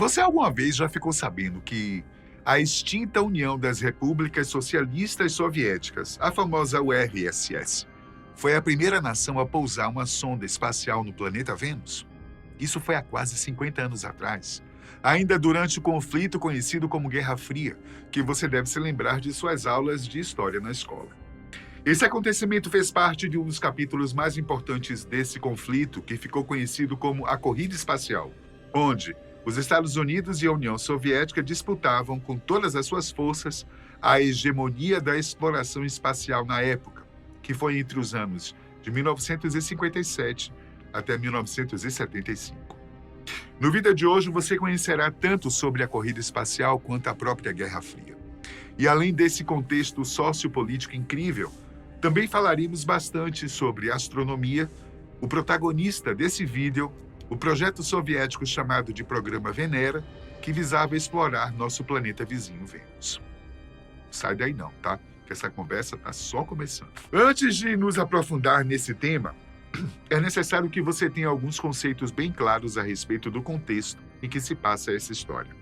Você alguma vez já ficou sabendo que a extinta União das Repúblicas Socialistas Soviéticas, a famosa URSS, foi a primeira nação a pousar uma sonda espacial no planeta Vênus? Isso foi há quase 50 anos atrás, ainda durante o conflito conhecido como Guerra Fria, que você deve se lembrar de suas aulas de história na escola. Esse acontecimento fez parte de um dos capítulos mais importantes desse conflito, que ficou conhecido como a Corrida Espacial, onde os Estados Unidos e a União Soviética disputavam com todas as suas forças a hegemonia da exploração espacial na época, que foi entre os anos de 1957 até 1975. No vídeo de hoje você conhecerá tanto sobre a corrida espacial quanto a própria Guerra Fria. E além desse contexto sociopolítico incrível, também falaremos bastante sobre astronomia, o protagonista desse vídeo, o projeto soviético chamado de Programa Venera, que visava explorar nosso planeta vizinho Vênus. Sai daí não, tá? Que essa conversa está só começando. Antes de nos aprofundar nesse tema, é necessário que você tenha alguns conceitos bem claros a respeito do contexto em que se passa essa história.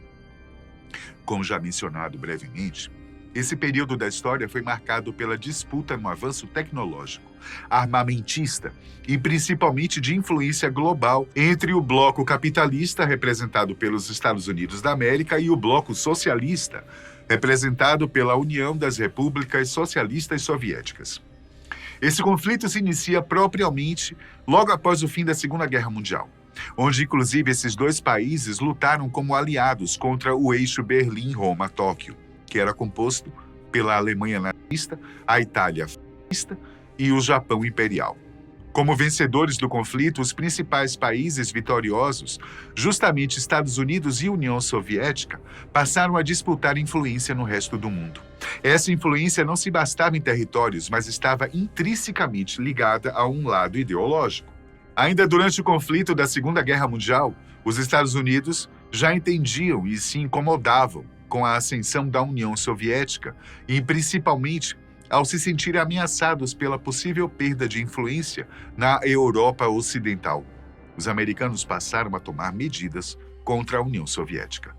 Como já mencionado brevemente, esse período da história foi marcado pela disputa no avanço tecnológico, armamentista e principalmente de influência global entre o bloco capitalista, representado pelos Estados Unidos da América, e o bloco socialista, representado pela União das Repúblicas Socialistas Soviéticas. Esse conflito se inicia propriamente logo após o fim da Segunda Guerra Mundial, onde inclusive esses dois países lutaram como aliados contra o eixo Berlim-Roma-Tóquio, que era composto pela Alemanha nazista, a Itália fascista e o Japão imperial. Como vencedores do conflito, os principais países vitoriosos, justamente Estados Unidos e União Soviética, passaram a disputar influência no resto do mundo. Essa influência não se bastava em territórios, mas estava intrinsecamente ligada a um lado ideológico. Ainda durante o conflito da Segunda Guerra Mundial, os Estados Unidos já entendiam e se incomodavam com a ascensão da União Soviética e, principalmente, ao se sentirem ameaçados pela possível perda de influência na Europa Ocidental. Os americanos passaram a tomar medidas contra a União Soviética.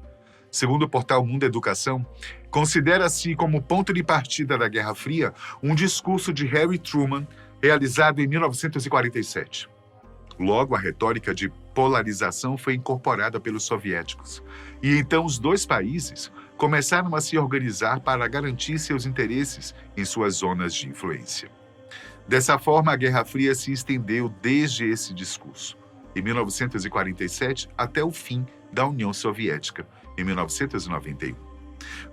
Segundo o portal Mundo Educação, considera-se como ponto de partida da Guerra Fria um discurso de Harry Truman realizado em 1947. Logo, a retórica de polarização foi incorporada pelos soviéticos. E então os dois países começaram a se organizar para garantir seus interesses em suas zonas de influência. Dessa forma, a Guerra Fria se estendeu desde esse discurso, em 1947, até o fim da União Soviética, em 1991.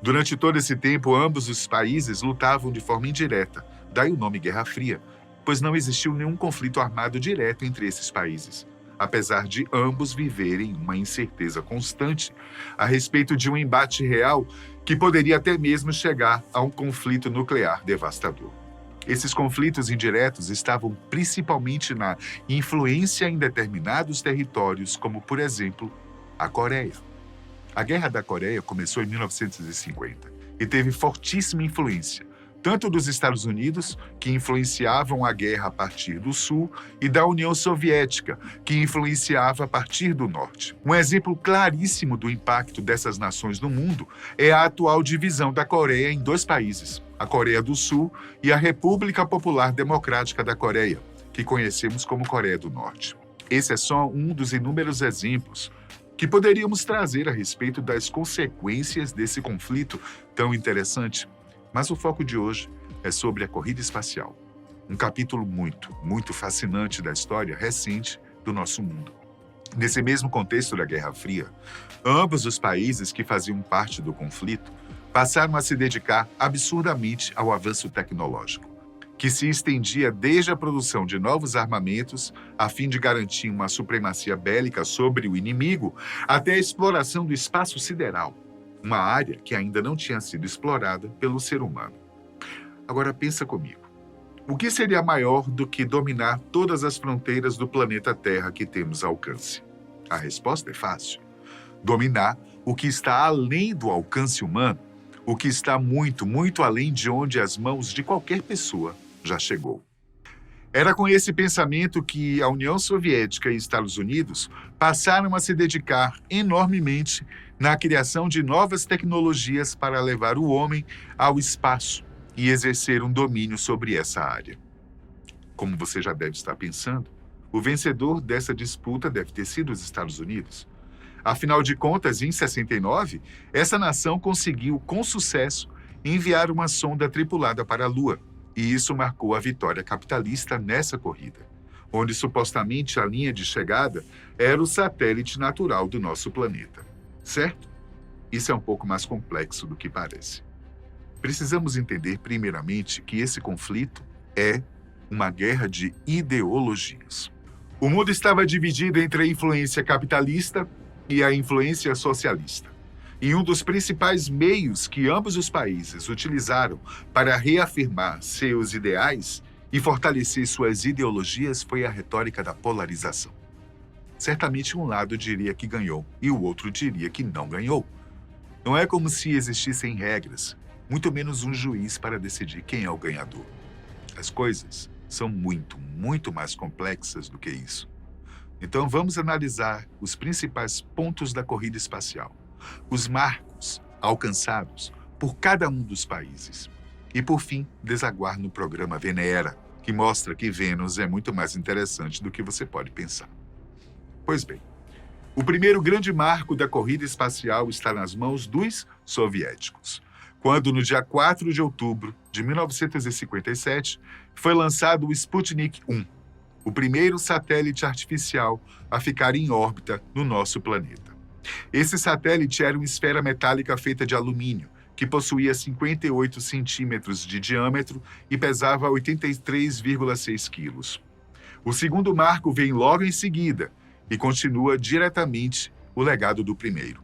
Durante todo esse tempo, ambos os países lutavam de forma indireta, daí o nome Guerra Fria, pois não existiu nenhum conflito armado direto entre esses países, apesar de ambos viverem uma incerteza constante a respeito de um embate real que poderia até mesmo chegar a um conflito nuclear devastador. Esses conflitos indiretos estavam principalmente na influência em determinados territórios, como, por exemplo, a Coreia. A Guerra da Coreia começou em 1950 e teve fortíssima influência tanto dos Estados Unidos, que influenciavam a guerra a partir do sul, e da União Soviética, que influenciava a partir do norte. Um exemplo claríssimo do impacto dessas nações no mundo é a atual divisão da Coreia em dois países, a Coreia do Sul e a República Popular Democrática da Coreia, que conhecemos como Coreia do Norte. Esse é só um dos inúmeros exemplos que poderíamos trazer a respeito das consequências desse conflito tão interessante. Mas o foco de hoje é sobre a corrida espacial, um capítulo muito fascinante da história recente do nosso mundo. Nesse mesmo contexto da Guerra Fria, ambos os países que faziam parte do conflito passaram a se dedicar absurdamente ao avanço tecnológico, que se estendia desde a produção de novos armamentos a fim de garantir uma supremacia bélica sobre o inimigo, até a exploração do espaço sideral, uma área que ainda não tinha sido explorada pelo ser humano. Agora pensa comigo. O que seria maior do que dominar todas as fronteiras do planeta Terra que temos alcance? A resposta é fácil. Dominar o que está além do alcance humano, o que está muito além de onde as mãos de qualquer pessoa já chegou. Era com esse pensamento que a União Soviética e Estados Unidos passaram a se dedicar enormemente na criação de novas tecnologias para levar o homem ao espaço e exercer um domínio sobre essa área. Como você já deve estar pensando, o vencedor dessa disputa deve ter sido os Estados Unidos. Afinal de contas, em 69, essa nação conseguiu, com sucesso, enviar uma sonda tripulada para a Lua, e isso marcou a vitória capitalista nessa corrida, onde supostamente a linha de chegada era o satélite natural do nosso planeta. Certo? Isso é um pouco mais complexo do que parece. Precisamos entender, primeiramente, que esse conflito é uma guerra de ideologias. O mundo estava dividido entre a influência capitalista e a influência socialista. E um dos principais meios que ambos os países utilizaram para reafirmar seus ideais e fortalecer suas ideologias foi a retórica da polarização. Certamente um lado diria que ganhou e o outro diria que não ganhou. Não é como se existissem regras, muito menos um juiz para decidir quem é o ganhador. As coisas são muito mais complexas do que isso. Então vamos analisar os principais pontos da corrida espacial, os marcos alcançados por cada um dos países. E, por fim, desaguar no programa Venera, que mostra que Vênus é muito mais interessante do que você pode pensar. Pois bem, o primeiro grande marco da corrida espacial está nas mãos dos soviéticos, quando, no dia 4 de outubro de 1957, foi lançado o Sputnik 1, o primeiro satélite artificial a ficar em órbita no nosso planeta. Esse satélite era uma esfera metálica feita de alumínio, que possuía 58 centímetros de diâmetro e pesava 83,6 quilos. O segundo marco vem logo em seguida e continua diretamente o legado do primeiro.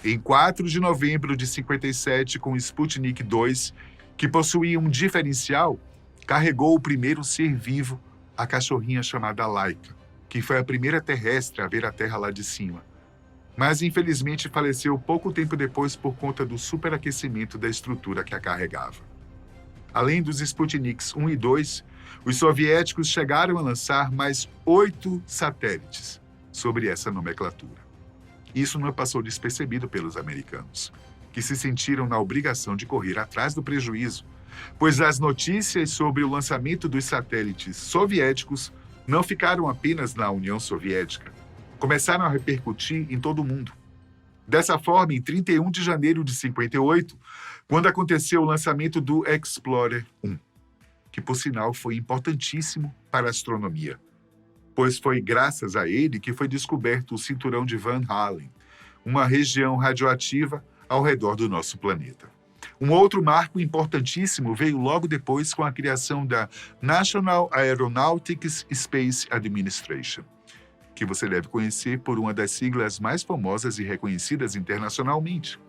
Em 4 de novembro de 57, com o Sputnik 2, que possuía um diferencial, carregou o primeiro ser vivo, a cachorrinha chamada Laika, que foi a primeira terrestre a ver a Terra lá de cima. Mas, infelizmente, faleceu pouco tempo depois por conta do superaquecimento da estrutura que a carregava. Além dos Sputniks 1 e 2, os soviéticos chegaram a lançar mais 8 satélites sobre essa nomenclatura. Isso não passou despercebido pelos americanos, que se sentiram na obrigação de correr atrás do prejuízo, pois as notícias sobre o lançamento dos satélites soviéticos não ficaram apenas na União Soviética, começaram a repercutir em todo o mundo. Dessa forma, em 31 de janeiro de 58, quando aconteceu o lançamento do Explorer 1, que, por sinal, foi importantíssimo para a astronomia, pois foi graças a ele que foi descoberto o cinturão de Van Allen, uma região radioativa ao redor do nosso planeta. Um outro marco importantíssimo veio logo depois com a criação da National Aeronautics Space Administration, que você deve conhecer por uma das siglas mais famosas e reconhecidas internacionalmente,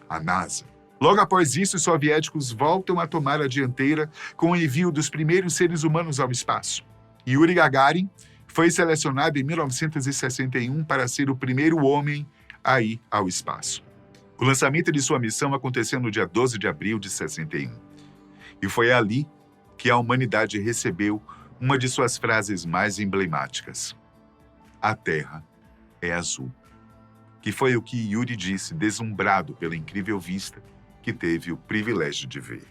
a NASA. Logo após isso, os soviéticos voltam a tomar a dianteira com o envio dos primeiros seres humanos ao espaço. Yuri Gagarin foi selecionado em 1961 para ser o primeiro homem a ir ao espaço. O lançamento de sua missão aconteceu no dia 12 de abril de 61. E foi ali que a humanidade recebeu uma de suas frases mais emblemáticas: "A Terra é azul", que foi o que Yuri disse, deslumbrado pela incrível vista que teve o privilégio de ver.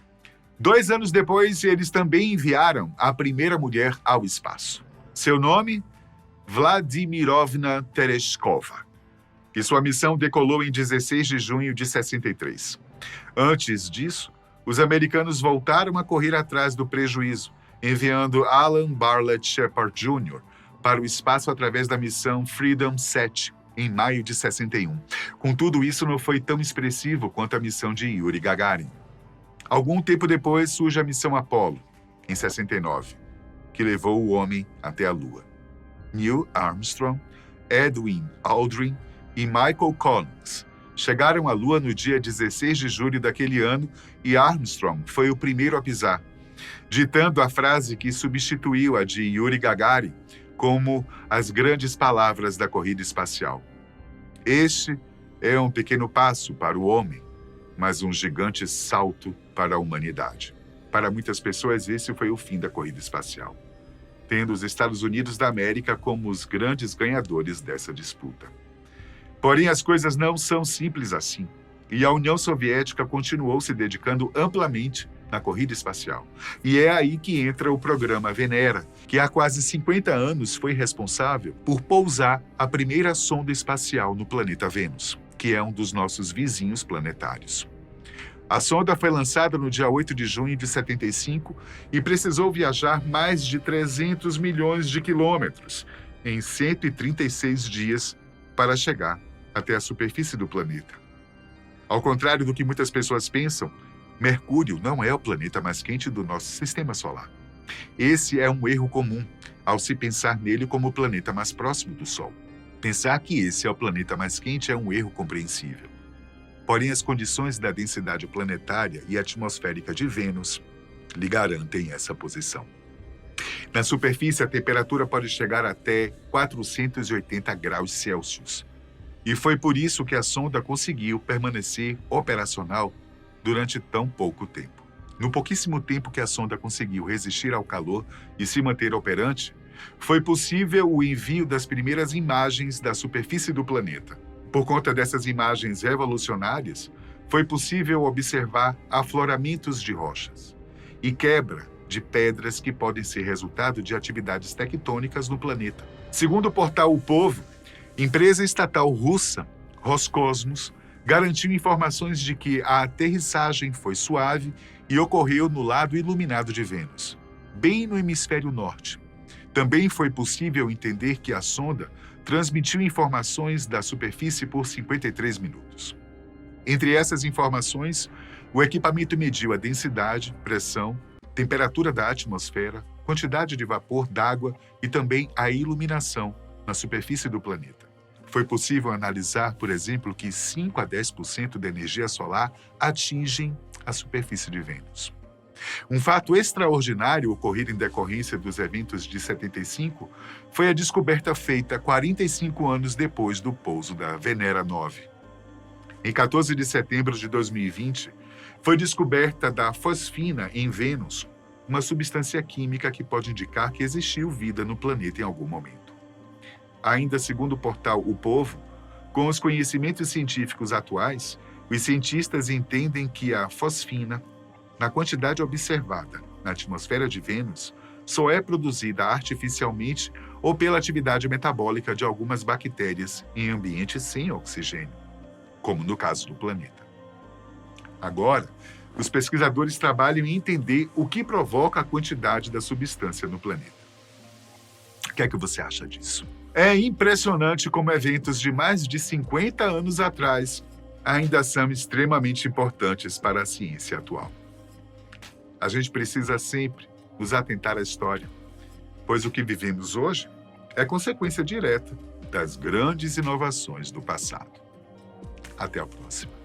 2 anos depois, eles também enviaram a primeira mulher ao espaço. Seu nome? Vladimirovna Tereshkova. E sua missão decolou em 16 de junho de 63. Antes disso, os americanos voltaram a correr atrás do prejuízo, enviando Alan Bartlett Shepard Jr. para o espaço através da missão Freedom 7, em maio de 61. Contudo, isso não foi tão expressivo quanto a missão de Yuri Gagarin. Algum tempo depois surge a missão Apollo, em 69, que levou o homem até a Lua. Neil Armstrong, Edwin Aldrin e Michael Collins chegaram à Lua no dia 16 de julho daquele ano e Armstrong foi o primeiro a pisar, ditando a frase que substituiu a de Yuri Gagarin como as grandes palavras da corrida espacial. Este é um pequeno passo para o homem, mas um gigante salto para a humanidade. Para muitas pessoas, esse foi o fim da corrida espacial. tendo os Estados Unidos da América como os grandes ganhadores dessa disputa. Porém, as coisas não são simples assim, e a União Soviética continuou se dedicando amplamente na corrida espacial. E é aí que entra o programa Venera, que há quase 50 anos foi responsável por pousar a primeira sonda espacial no planeta Vênus, que é um dos nossos vizinhos planetários. A sonda foi lançada no dia 8 de junho de 75 e precisou viajar mais de 300 milhões de quilômetros em 136 dias para chegar até a superfície do planeta. Ao contrário do que muitas pessoas pensam, Mercúrio não é o planeta mais quente do nosso sistema solar. Esse é um erro comum ao se pensar nele como o planeta mais próximo do Sol. Pensar que esse é o planeta mais quente é um erro compreensível. Porém, as condições da densidade planetária e atmosférica de Vênus lhe garantem essa posição. Na superfície, a temperatura pode chegar até 480 graus Celsius. E foi por isso que a sonda conseguiu permanecer operacional durante tão pouco tempo. No pouquíssimo tempo que a sonda conseguiu resistir ao calor e se manter operante, foi possível o envio das primeiras imagens da superfície do planeta. Por conta dessas imagens revolucionárias, foi possível observar afloramentos de rochas e quebra de pedras que podem ser resultado de atividades tectônicas no planeta. Segundo o portal O Povo, empresa estatal russa, Roscosmos, garantiu informações de que a aterrissagem foi suave e ocorreu no lado iluminado de Vênus, bem no hemisfério norte. Também foi possível entender que a sonda transmitiu informações da superfície por 53 minutos. Entre essas informações, o equipamento mediu a densidade, pressão, temperatura da atmosfera, quantidade de vapor d'água e também a iluminação na superfície do planeta. Foi possível analisar, por exemplo, que 5 a 10% da energia solar atingem a superfície de Vênus. Um fato extraordinário ocorrido em decorrência dos eventos de 75 foi a descoberta feita 45 anos depois do pouso da Venera 9. Em 14 de setembro de 2020, foi descoberta da fosfina em Vênus, uma substância química que pode indicar que existiu vida no planeta em algum momento. Ainda segundo o portal O Povo, com os conhecimentos científicos atuais, os cientistas entendem que a fosfina, na quantidade observada na atmosfera de Vênus, só é produzida artificialmente ou pela atividade metabólica de algumas bactérias em ambientes sem oxigênio, como no caso do planeta. Agora, os pesquisadores trabalham em entender o que provoca a quantidade da substância no planeta. O que é que você acha disso? É impressionante como eventos de mais de 50 anos atrás ainda são extremamente importantes para a ciência atual. A gente precisa sempre nos atentar à história, pois o que vivemos hoje é consequência direta das grandes inovações do passado. Até a próxima.